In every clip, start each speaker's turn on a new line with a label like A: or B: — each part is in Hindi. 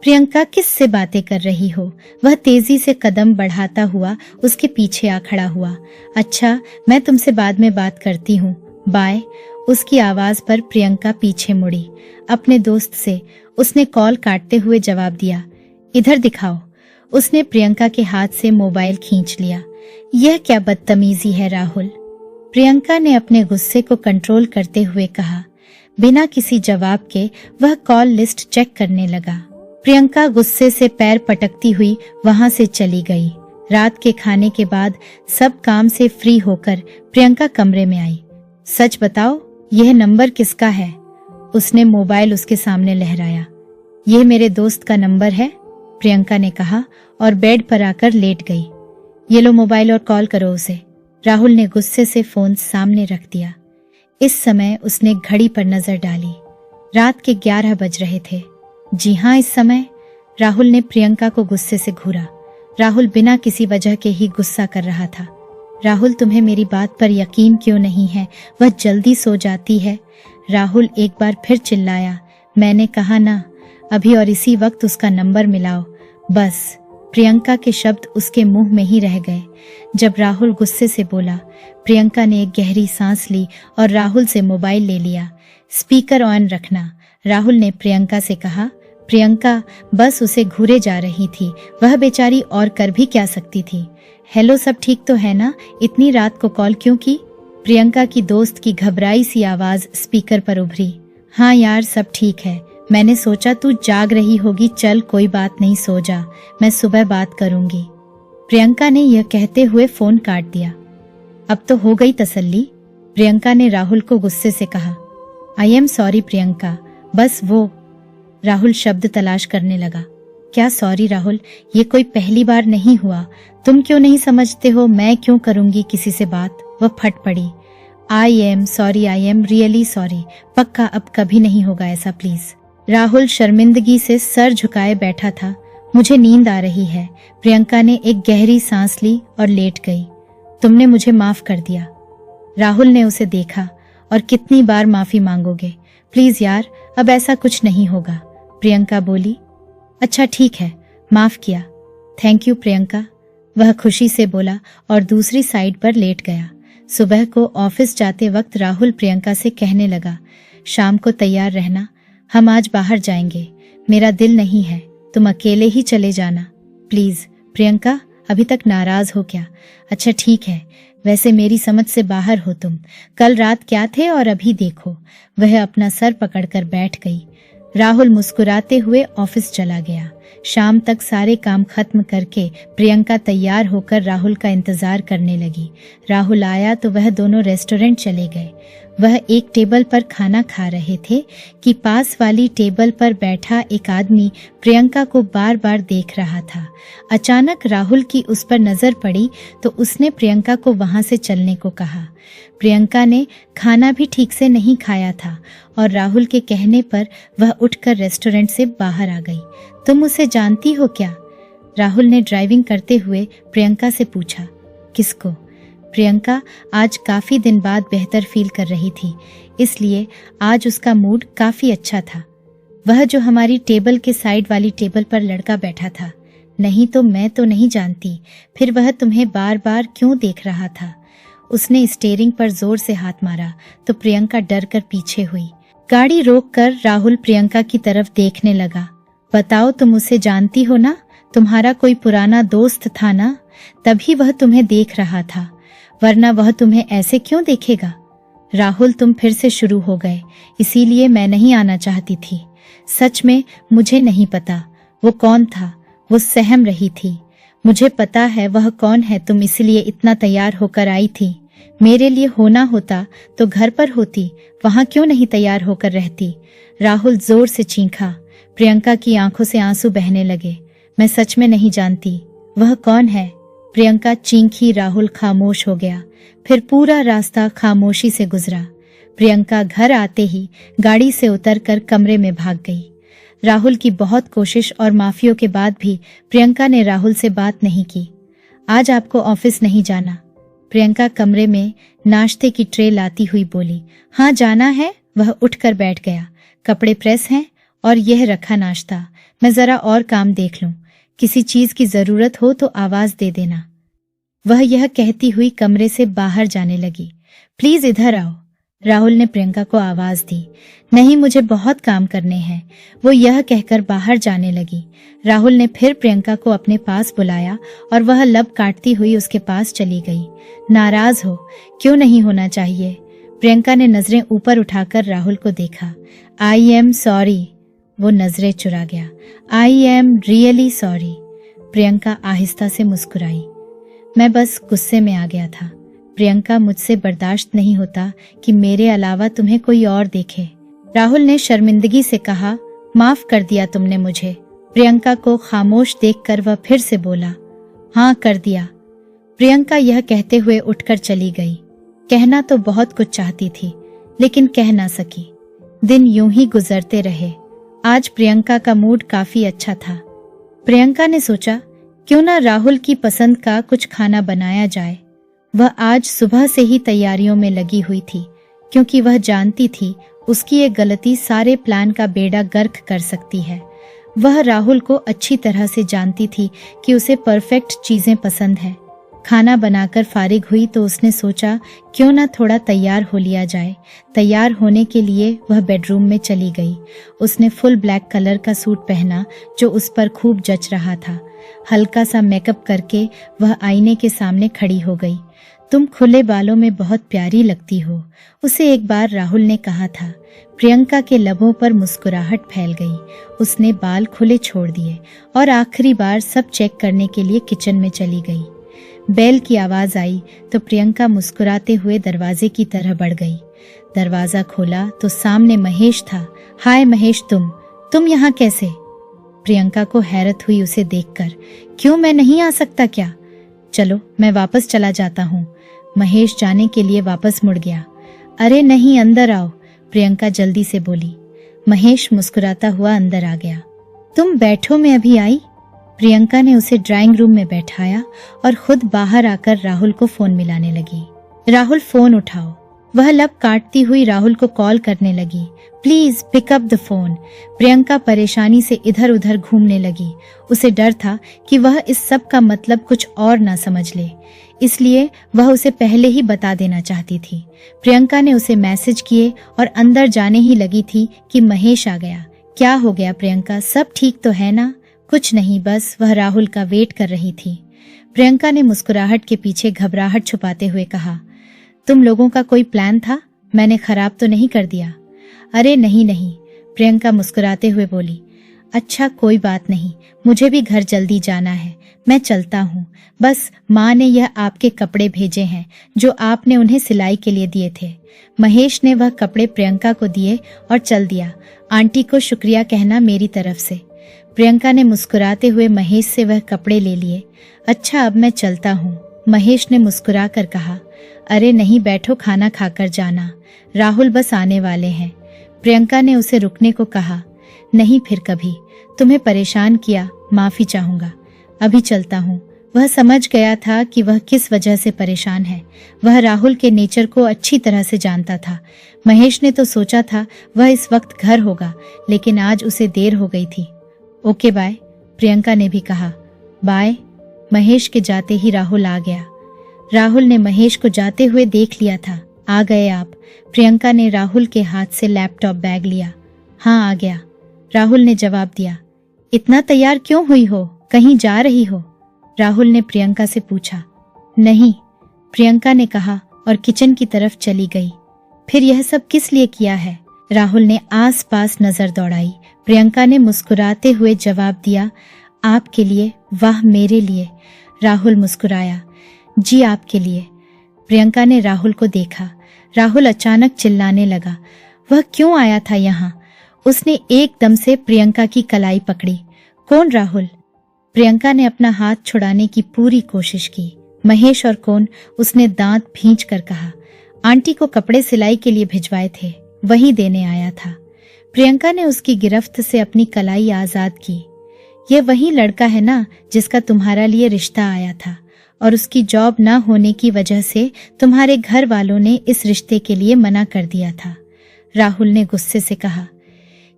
A: प्रियंका किससे बातें कर रही हो? वह तेजी से कदम बढ़ाता हुआ उसके पीछे आ खड़ा हुआ। अच्छा, मैं तुमसे बाद में बात करती हूँ, बाय। उसकी आवाज पर प्रियंका पीछे मुड़ी। अपने दोस्त से उसने कॉल काटते हुए जवाब दिया। इधर दिखाओ। उसने प्रियंका के हाथ से मोबाइल खींच लिया। यह क्या बदतमीजी है राहुल? प्रियंका ने अपने गुस्से को कंट्रोल करते हुए कहा। बिना किसी जवाब के वह कॉल लिस्ट चेक करने लगा। प्रियंका गुस्से से पैर पटकती हुई वहां से चली गई। रात के खाने के बाद सब काम से फ्री होकर प्रियंका कमरे में आई। सच बताओ, यह नंबर किसका है? उसने मोबाइल उसके सामने लहराया। यह मेरे दोस्त का नंबर है, प्रियंका ने कहा और बेड पर आकर लेट गई। ये लो मोबाइल और कॉल करो उसे। राहुल ने गुस्से से फोन सामने रख दिया। इस समय उसने घड़ी पर नजर डाली। रात के 11 बज रहे थे। जी हाँ, इस समय। राहुल ने प्रियंका को गुस्से से घूरा। राहुल बिना किसी वजह के ही गुस्सा कर रहा था। राहुल, तुम्हें मेरी बात पर यकीन क्यों नहीं है? वह जल्दी सो जाती है। राहुल एक बार फिर चिल्लाया। मैंने कहा ना, अभी और इसी वक्त उसका नंबर मिलाओ। बस। प्रियंका के शब्द उसके मुंह में ही रह गए। जब राहुल गुस्से से बोला, प्रियंका ने एक गहरी सांस ली और राहुल से मोबाइल ले लिया। स्पीकर ऑन रखना, राहुल ने प्रियंका से कहा। प्रियंका बस उसे घूरे जा रही थी। वह बेचारी और कर भी क्या सकती थी। हेलो, सब ठीक तो है ना? इतनी रात को कॉल क्यों की? प्रियंका की दोस्त की घबराई सी आवाज स्पीकर पर उभरी। हाँ यार, सब ठीक है। मैंने सोचा तू जाग रही होगी। चल कोई बात नहीं, सो जा, मैं सुबह बात करूंगी। प्रियंका ने यह कहते हुए फोन काट दिया। अब तो हो गई तसल्ली, प्रियंका ने राहुल को गुस्से से कहा। आई एम सॉरी प्रियंका, बस वो। राहुल शब्द तलाश करने लगा। क्या सॉरी राहुल? ये कोई पहली बार नहीं हुआ। तुम क्यों नहीं समझते हो? मैं क्यों करूंगी किसी से बात? वह फट पड़ी। I am sorry, I am really sorry. पक्का अब कभी नहीं होगा ऐसा, प्लीज। राहुल शर्मिंदगी से सर झुकाए बैठा था। मुझे नींद आ रही है। प्रियंका ने एक गहरी सांस ली और लेट गई। तुमने मुझे माफ कर दिया। राहुल ने उसे देखा। और कितनी बार माफी मांगोगे? प्लीज यार, अब ऐसा कुछ नहीं होगा, प्रियंका बोली। अच्छा ठीक है, माफ किया। थैंक यू प्रियंका, वह खुशी से बोला और दूसरी साइड पर लेट गया। सुबह को ऑफिस जाते वक्त राहुल प्रियंका से कहने लगा, शाम को तैयार रहना, हम आज बाहर जाएंगे। मेरा दिल नहीं है, तुम अकेले ही चले जाना प्लीज। प्रियंका, अभी तक नाराज हो क्या? अच्छा ठीक है, वैसे मेरी समझ से बाहर हो तुम। कल रात क्या थे और अभी देखो। वह अपना सर पकड़कर बैठ गई। राहुल मुस्कुराते हुए ऑफिस चला गया। शाम तक सारे काम खत्म करके प्रियंका तैयार होकर राहुल का इंतजार करने लगी। राहुल आया तो वह दोनों रेस्टोरेंट चले गए। वह एक टेबल पर खाना खा रहे थे कि पास वाली टेबल पर बैठा एक आदमी प्रियंका को बार बार देख रहा था। अचानक राहुल की उस पर नजर पड़ी तो उसने प्रियंका को वहां से चलने को कहा। प्रियंका ने खाना भी ठीक से नहीं खाया था और राहुल के कहने पर वह उठकर रेस्टोरेंट से बाहर आ गई। तुम उसे जानती हो क्या? राहुल ने ड्राइविंग करते हुए प्रियंका से पूछा। किसको? प्रियंका आज काफी दिन बाद बेहतर फील कर रही थी, इसलिए आज उसका मूड काफी अच्छा था। वह जो हमारी टेबल के साइड वाली टेबल पर लड़का बैठा था। नहीं तो मैं तो नहीं जानती, फिर वह तुम्हें बार बार क्यों देख रहा था? उसने स्टीयरिंग पर जोर से हाथ मारा तो प्रियंका डर कर पीछे हुई। गाड़ी रोककर राहुल प्रियंका की तरफ देखने लगा। बताओ, तुम उसे जानती हो ना? तुम्हारा कोई पुराना दोस्त था ना? तभी वह तुम्हें देख रहा था, वरना वह तुम्हें ऐसे क्यों देखेगा? राहुल, तुम फिर से शुरू हो गए, इसीलिए मैं नहीं आना चाहती थी। सच में मुझे नहीं पता वो कौन था, वो सहम रही थी। मुझे पता है वह कौन है, तुम इसलिए इतना तैयार होकर आई थी। मेरे लिए होना होता तो घर पर होती, वहां क्यों नहीं तैयार होकर रहती? राहुल जोर से चीखा। प्रियंका की आंखों से आंसू बहने लगे। मैं सच में नहीं जानती, वह कौन है? प्रियंका चीखी। राहुल खामोश हो गया। फिर पूरा रास्ता खामोशी से गुजरा। प्रियंका घर आते ही गाड़ी से उतरकर कमरे में भाग गई। राहुल की बहुत कोशिश और माफियों के बाद भी प्रियंका ने राहुल से बात नहीं की। आज आपको ऑफिस नहीं जाना, प्रियंका कमरे में नाश्ते की ट्रे लाती हुई बोली। हाँ जाना है, वह उठकर बैठ गया। कपड़े प्रेस हैं? और यह रखा नाश्ता, मैं जरा और काम देख लूं। किसी चीज की जरूरत हो तो आवाज दे देना। वह यह कहती हुई कमरे से बाहर जाने लगी। प्लीज इधर आओ, राहुल ने प्रियंका को आवाज दी। नहीं, मुझे बहुत काम करने हैं, वो यह कहकर बाहर जाने लगी। राहुल ने फिर प्रियंका को अपने पास बुलाया और वह लब काटती हुई उसके पास चली गई। नाराज हो? क्यों नहीं होना चाहिए? प्रियंका ने नजरें ऊपर उठाकर राहुल को देखा। I am sorry. वो नजरें चुरा गया। I am really sorry. Priyanka आहिस्ता से मुस्कुराई। मैं बस गुस्से में आ गया था। प्रियंका, मुझसे बर्दाश्त नहीं होता कि मेरे अलावा तुम्हें कोई और देखे। राहुल ने शर्मिंदगी से कहा, माफ कर दिया तुमने मुझे। प्रियंका को खामोश देखकर वह फिर से बोला, हाँ कर दिया। प्रियंका यह कहते हुए उठकर चली गई। कहना तो बहुत कुछ चाहती थी, लेकिन कह ना सकी। दिन यूं ही गुजरते रहे। आज प्रियंका का मूड काफी अच्छा था। प्रियंका ने सोचा, क्यों ना राहुल की पसंद का कुछ खाना बनाया जाए। वह आज सुबह से ही तैयारियों में लगी हुई थी, क्योंकि वह जानती थी उसकी एक गलती सारे प्लान का बेड़ा गर्क कर सकती है। वह राहुल को अच्छी तरह से जानती थी कि उसे परफेक्ट चीजें पसंद है। खाना बनाकर फारिग हुई तो उसने सोचा, क्यों ना थोड़ा तैयार हो लिया जाए। तैयार होने के लिए वह बेडरूम में चली गई। उसने फुल ब्लैक कलर का सूट पहना जो उस पर खूब जच रहा था। हल्का सा मेकअप करके वह आईने के सामने खड़ी हो गई। तुम खुले बालों में बहुत प्यारी लगती हो, उसे एक बार राहुल ने कहा था। प्रियंका के लबों पर मुस्कुराहट फैल गई। उसने बाल खुले छोड़ दिए और आखिरी बार सब चेक करने के लिए किचन में चली गई। बेल की आवाज आई तो प्रियंका मुस्कुराते हुए दरवाजे की तरह बढ़ गई। दरवाजा खोला तो सामने महेश था। हाय महेश, तुम यहाँ कैसे? प्रियंका को हैरत हुई उसे देखकर। क्यों, मैं नहीं आ सकता क्या? चलो मैं वापस चला जाता हूँ। महेश जाने के लिए वापस मुड़ गया। अरे नहीं, अंदर आओ, प्रियंका जल्दी से बोली। महेश मुस्कुराता हुआ अंदर आ गया। तुम बैठो, मैं अभी आई। प्रियंका ने उसे ड्राइंग रूम में बैठाया और खुद बाहर आकर राहुल को फोन मिलाने लगी। राहुल, फोन उठाओ। वह लब काटती हुई राहुल को कॉल करने लगी। Please pick up the phone. Priyanka परेशानी से इधर उधर घूमने लगी। उसे डर था कि वह इस सब का मतलब कुछ और ना समझ ले, इसलिए वह उसे पहले ही बता देना चाहती थी। प्रियंका ने उसे मैसेज किए और अंदर जाने ही लगी थी कि महेश आ गया। क्या हो गया प्रियंका, सब ठीक तो है ना? कुछ नहीं, बस वह राहुल का वेट कर रही थी। प्रियंका ने मुस्कुराहट के पीछे घबराहट छुपाते हुए कहा, तुम लोगों का कोई प्लान था? मैंने खराब तो नहीं कर दिया? अरे नहीं नहीं, प्रियंका मुस्कुराते हुए बोली। अच्छा कोई बात नहीं, मुझे भी घर जल्दी जाना है, मैं चलता हूँ। बस माँ ने यह आपके कपड़े भेजे हैं जो आपने उन्हें सिलाई के लिए दिए थे। महेश ने वह कपड़े प्रियंका को दिए और चल दिया। आंटी को शुक्रिया कहना मेरी तरफ से। प्रियंका ने मुस्कुराते हुए महेश से वह कपड़े ले लिए। अच्छा अब मैं चलता हूँ, महेश ने मुस्कुरा कर कहा। अरे नहीं, बैठो, खाना खाकर जाना, राहुल बस आने वाले हैं। प्रियंका ने उसे रुकने को कहा। नहीं, फिर कभी। तुम्हें परेशान किया, माफी चाहूंगा, अभी चलता हूँ। वह समझ गया था कि वह किस वजह से परेशान है। वह राहुल के नेचर को अच्छी तरह से जानता था। महेश ने तो सोचा था वह इस वक्त घर होगा, लेकिन आज उसे देर हो गई थी। ओके बाय, प्रियंका ने भी कहा। बाय। महेश के जाते ही राहुल आ गया। राहुल ने महेश को जाते हुए देख लिया था। आ गए आप? प्रियंका ने राहुल के हाथ से लैपटॉप बैग लिया। हाँ आ गया, राहुल ने जवाब दिया। इतना तैयार क्यों हुई हो, कहीं जा रही हो? राहुल ने प्रियंका से पूछा। नहीं, प्रियंका ने कहा और किचन की तरफ चली गई। फिर यह सब किस लिए किया है? राहुल ने आसपास नजर दौड़ाई। प्रियंका ने मुस्कुराते हुए जवाब दिया, आपके लिए। वाह, मेरे लिए? राहुल मुस्कुराया। जी आपके लिए। प्रियंका ने राहुल को देखा। राहुल अचानक चिल्लाने लगा। वह क्यों आया था यहाँ? उसने एकदम से प्रियंका की कलाई पकड़ी। कौन राहुल? प्रियंका ने अपना हाथ छुड़ाने की पूरी कोशिश की। महेश और कौन? उसने दांत भींच कर कहा। आंटी को कपड़े सिलाई के लिए भिजवाए थे, वही देने आया था। प्रियंका ने उसकी गिरफ्त से अपनी कलाई आजाद की। यह वही लड़का है ना जिसका तुम्हारा लिए रिश्ता आया था, और उसकी जॉब ना होने की वजह से तुम्हारे घर वालों ने इस रिश्ते के लिए मना कर दिया था। राहुल ने गुस्से से कहा।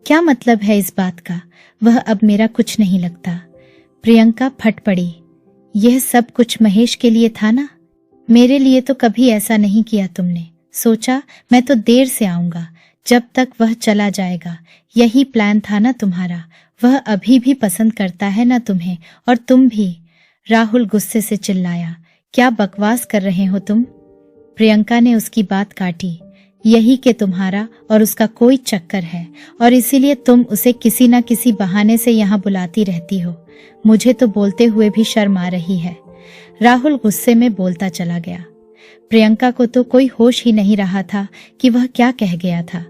A: क्या मतलब है इस बात का? वह अब मेरा कुछ नहीं लगता। प्रियंका फट पड़ी। यह सब कुछ महेश के लिए था ना? मेरे लिए तो कभी ऐसा नहीं किया तुमने। सोचा मैं तो देर से आऊंगा, जब तक वह चला जाएगा। यही प्लान था ना तुम्हारा? वह अभी भी पसंद करता है ना तुम्हें, और तुम भी। राहुल गुस्से से चिल्लाया। क्या बकवास कर रहे हो तुम? प्रियंका ने उसकी बात काटी। यही कि तुम्हारा और उसका कोई चक्कर है, और इसीलिए तुम उसे किसी न किसी बहाने से यहाँ बुलाती रहती हो। मुझे तो बोलते हुए भी शर्म आ रही है। राहुल गुस्से में बोलता चला गया। प्रियंका को तो कोई होश ही नहीं रहा था कि वह क्या कह गया था।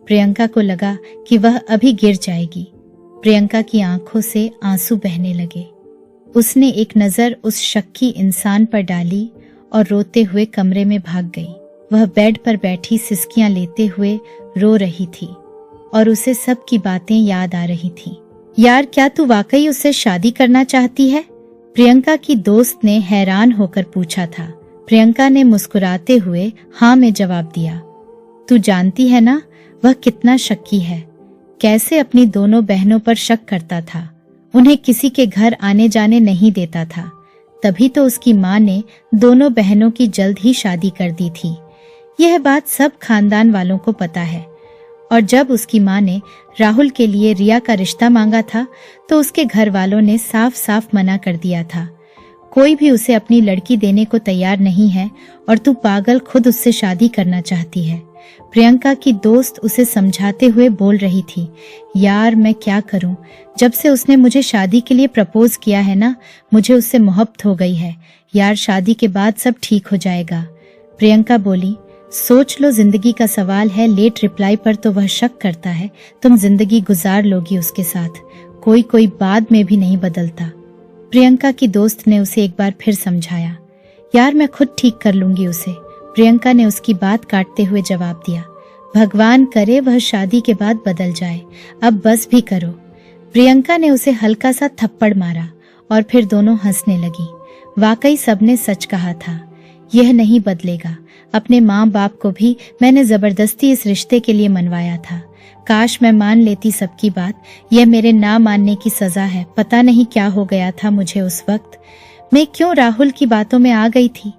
A: प्रियंका को लगा कि वह अभी गिर जाएगी। प्रियंका की आंखों से आंसू बहने लगे। उसने एक नजर उस शक्की इंसान पर डाली और रोते हुए कमरे में भाग गई। वह बेड पर बैठी सिसकियां लेते हुए रो रही थी और उसे सब की बातें याद आ रही थी। यार, क्या तू वाकई उससे शादी करना चाहती है? प्रियंका की दोस्त ने हैरान होकर पूछा था। प्रियंका ने मुस्कुराते हुए हाँ में जवाब दिया। तू जानती है ना वह कितना शक्की है, कैसे अपनी दोनों बहनों पर शक करता था, उन्हें किसी के घर आने जाने नहीं देता था। तभी तो उसकी माँ ने दोनों बहनों की जल्द ही शादी कर दी थी। यह बात सब खानदान वालों को पता है। और जब उसकी माँ ने राहुल के लिए रिया का रिश्ता मांगा था तो उसके घर वालों ने साफ साफ मना कर दिया था। कोई भी उसे अपनी लड़की देने को तैयार नहीं है, और तू पागल खुद उससे शादी करना चाहती है। प्रियंका की दोस्त उसे समझाते हुए बोल रही थी। यार, मैं क्या करूं? जब से उसने मुझे शादी के लिए प्रपोज किया है ना, मुझे उससे मोहब्बत हो गई है। यार, शादी के बाद सब ठीक हो जाएगा। प्रियंका बोली। सोच लो, जिंदगी का सवाल है। लेट रिप्लाई पर तो वह शक करता है। तुम जिंदगी गुजार लोगी उसके साथ। कोई बाद में भी नहीं बदलता। प्रियंका की दोस्त ने उसे एक बार फिर समझाया। यार, मैं खुद ठीक कर लूंगी उसे। प्रियंका ने उसकी बात काटते हुए जवाब दिया। भगवान करे वह शादी के बाद बदल जाए। अब बस भी करो। प्रियंका ने उसे हल्का सा थप्पड़ मारा और फिर दोनों हंसने लगी। वाकई सबने सच कहा था, यह नहीं बदलेगा। अपने माँ बाप को भी मैंने जबरदस्ती इस रिश्ते के लिए मनवाया था। काश मैं मान लेती सबकी बात। यह मेरे ना मानने की सजा है। पता नहीं क्या हो गया था मुझे उस वक्त। मैं क्यों राहुल की बातों में आ गई थी?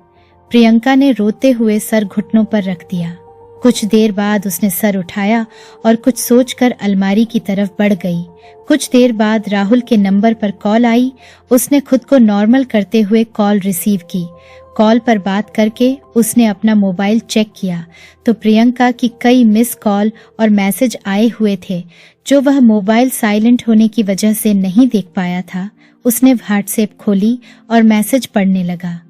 A: प्रियंका ने रोते हुए सर घुटनों पर रख दिया। कुछ देर बाद उसने सर उठाया और कुछ सोचकर अलमारी की तरफ बढ़ गई। कुछ देर बाद राहुल के नंबर पर कॉल आई। उसने खुद को नॉर्मल करते हुए कॉल रिसीव की। कॉल पर बात करके उसने अपना मोबाइल चेक किया तो प्रियंका की कई मिस कॉल और मैसेज आए हुए थे जो वह मोबाइल साइलेंट होने की वजह से नहीं देख पाया था। उसने व्हाट्सएप खोली और मैसेज पढ़ने लगा।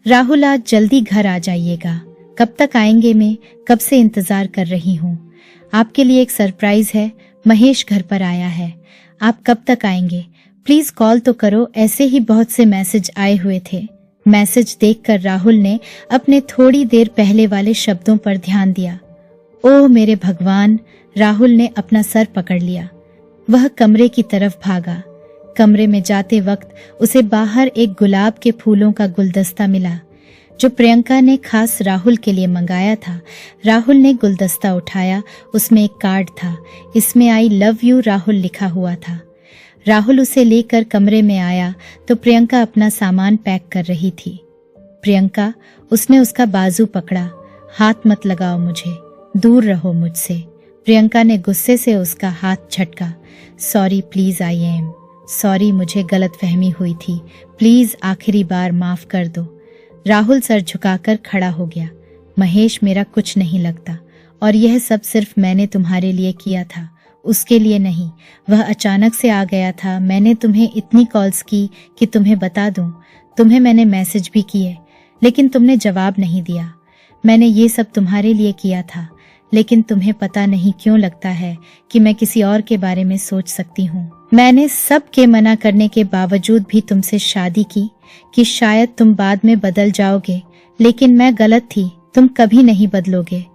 A: राहुल, आज जल्दी घर आ जाइएगा। कब तक आएंगे? मैं कब से इंतजार कर रही हूँ। आपके लिए एक सरप्राइज है। महेश घर पर आया है। आप कब तक आएंगे? प्लीज कॉल तो करो। ऐसे ही बहुत से मैसेज आए हुए थे। मैसेज देखकर राहुल ने अपने थोड़ी देर पहले वाले शब्दों पर ध्यान दिया। ओह मेरे भगवान! राहुल ने अपना सर पकड़ लिया। वह कमरे की तरफ भागा। कमरे में जाते वक्त उसे बाहर एक गुलाब के फूलों का गुलदस्ता मिला जो प्रियंका ने खास राहुल के लिए मंगाया था। राहुल ने गुलदस्ता उठाया। उसमें एक कार्ड था। इसमें आई लव यू राहुल लिखा हुआ था। राहुल उसे लेकर कमरे में आया तो प्रियंका अपना सामान पैक कर रही थी। प्रियंका, उसने उसका बाजू पकड़ा। हाथ मत लगाओ मुझे, दूर रहो मुझसे। प्रियंका ने गुस्से से उसका हाथ झटका। Sorry, please, I am sorry, मुझे गलतफहमी हुई थी। प्लीज आखिरी बार माफ कर दो। राहुल सर झुकाकर खड़ा हो गया। महेश, मेरा कुछ नहीं लगता और यह सब सिर्फ मैंने तुम्हारे लिए किया था, उसके लिए नहीं। वह अचानक से आ गया था। मैंने तुम्हें इतनी कॉल्स की कि तुम्हें बता दूं। तुम्हें मैंने मैसेज भी किए लेकिन तुमने जवाब नहीं दिया। मैंने ये सब तुम्हारे लिए किया था, लेकिन तुम्हें पता नहीं क्यों लगता है कि मैं किसी और के बारे में सोच सकती हूँ। मैंने सब के मना करने के बावजूद भी तुमसे शादी की कि शायद तुम बाद में बदल जाओगे, लेकिन मैं गलत थी। तुम कभी नहीं बदलोगे।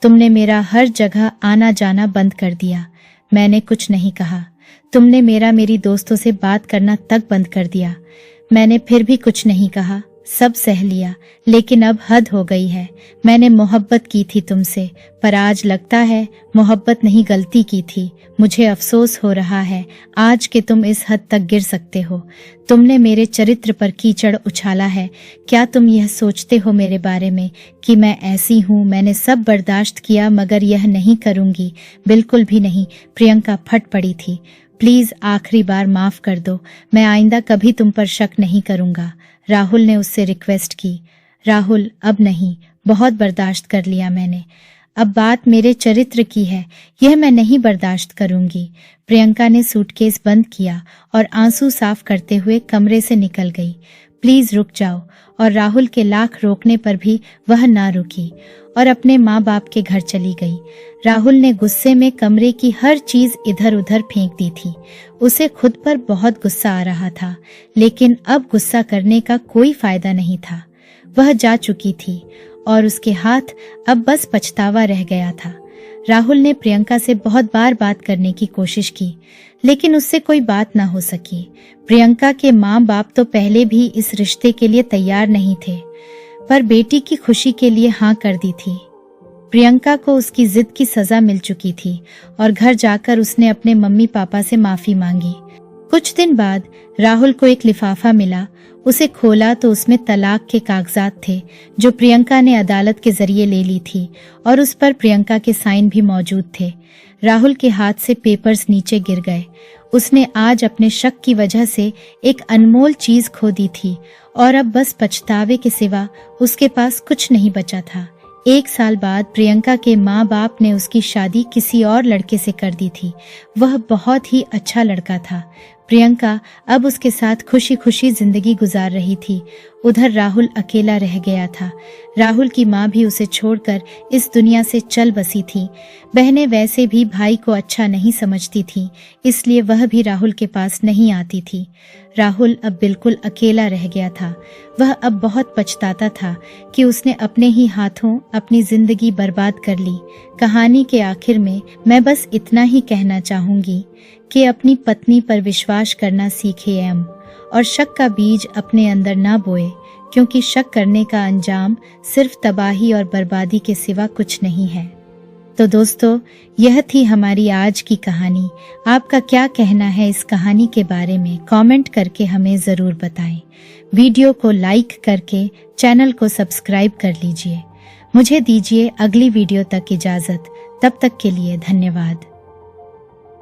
A: तुमने मेरा हर जगह आना जाना बंद कर दिया। मैंने कुछ नहीं कहा। तुमने मेरी दोस्तों से बात करना तक बंद कर दिया। मैंने फिर भी कुछ नहीं कहा। सब सह लिया, लेकिन अब हद हो गई है। मैंने मोहब्बत की थी तुमसे, पर आज लगता है मोहब्बत नहीं गलती की थी। मुझे अफसोस हो रहा है आज कि तुम इस हद तक गिर सकते हो। तुमने मेरे चरित्र पर कीचड़ उछाला है। क्या तुम यह सोचते हो मेरे बारे में कि मैं ऐसी हूँ? मैंने सब बर्दाश्त किया मगर यह नहीं करूँगी, बिल्कुल भी नहीं। प्रियंका फट पड़ी थी। प्लीज आखिरी बार माफ कर दो, मैं आइंदा कभी तुम पर शक नहीं करूँगा। राहुल ने उससे रिक्वेस्ट की। राहुल, अब नहीं, बहुत बर्दाश्त कर लिया मैंने। अब बात मेरे चरित्र की है, यह मैं नहीं बर्दाश्त करूंगी। प्रियंका ने सूटकेस बंद किया और आंसू साफ करते हुए कमरे से निकल गई। प्लीज रुक जाओ। और राहुल के लाख रोकने पर भी वह ना रुकी और अपने माँ बाप के घर चली गई। राहुल ने गुस्से में कमरे की हर चीज इधर उधर फेंक दी थी। उसे खुद पर बहुत गुस्सा आ रहा था, लेकिन अब गुस्सा करने का कोई फायदा नहीं था। वह जा चुकी थी और उसके हाथ अब बस पछतावा रह गया था। राहुल ने प्रियंका से बहुत बार बात करने की कोशिश की, लेकिन उससे कोई बात ना हो सकी। प्रियंका के माँ बाप तो पहले भी इस रिश्ते के लिए तैयार नहीं थे, पर बेटी की खुशी के लिए हाँ कर दी थी। प्रियंका को उसकी जिद की सजा मिल चुकी थी और घर जाकर उसने अपने मम्मी पापा से माफी मांगी। कुछ दिन बाद राहुल को एक लिफाफा मिला। उसे खोला तो उसमें तलाक के कागजात थे जो प्रियंका ने अदालत के जरिए ले ली थी और उस पर प्रियंका के साइन भी मौजूद थे। राहुल के हाथ से पेपर्स नीचे गिर गए। उसने आज अपने शक की वजह से एक अनमोल चीज खो दी थी और अब बस पछतावे के सिवा उसके पास कुछ नहीं बचा था। 1 साल बाद प्रियंका के माँ बाप ने उसकी शादी किसी और लड़के से कर दी थी। वह बहुत ही अच्छा लड़का था। प्रियंका अब उसके साथ खुशी खुशी जिंदगी गुजार रही थी। उधर राहुल अकेला रह गया था। राहुल की माँ भी उसे छोड़कर इस दुनिया से चल बसी थी। बहनें वैसे भी भाई को अच्छा नहीं समझती थी, इसलिए वह भी राहुल के पास नहीं आती थी। राहुल अब बिल्कुल अकेला रह गया था। वह अब बहुत पछताता था कि उसने अपने ही हाथों अपनी जिंदगी बर्बाद कर ली। कहानी के आखिर में मैं बस इतना ही कहना चाहूंगी कि अपनी पत्नी पर विश्वास करना सीखे और शक का बीज अपने अंदर ना बोए, क्योंकि शक करने का अंजाम सिर्फ तबाही और बर्बादी के सिवा कुछ नहीं है। तो दोस्तों, यह थी हमारी आज की कहानी। आपका क्या कहना है इस कहानी के बारे में? कमेंट करके हमें जरूर बताएं। वीडियो को लाइक करके चैनल को सब्सक्राइब कर लीजिए। मुझे दीजिए अगली वीडियो तक इजाजत। तब तक के लिए धन्यवाद।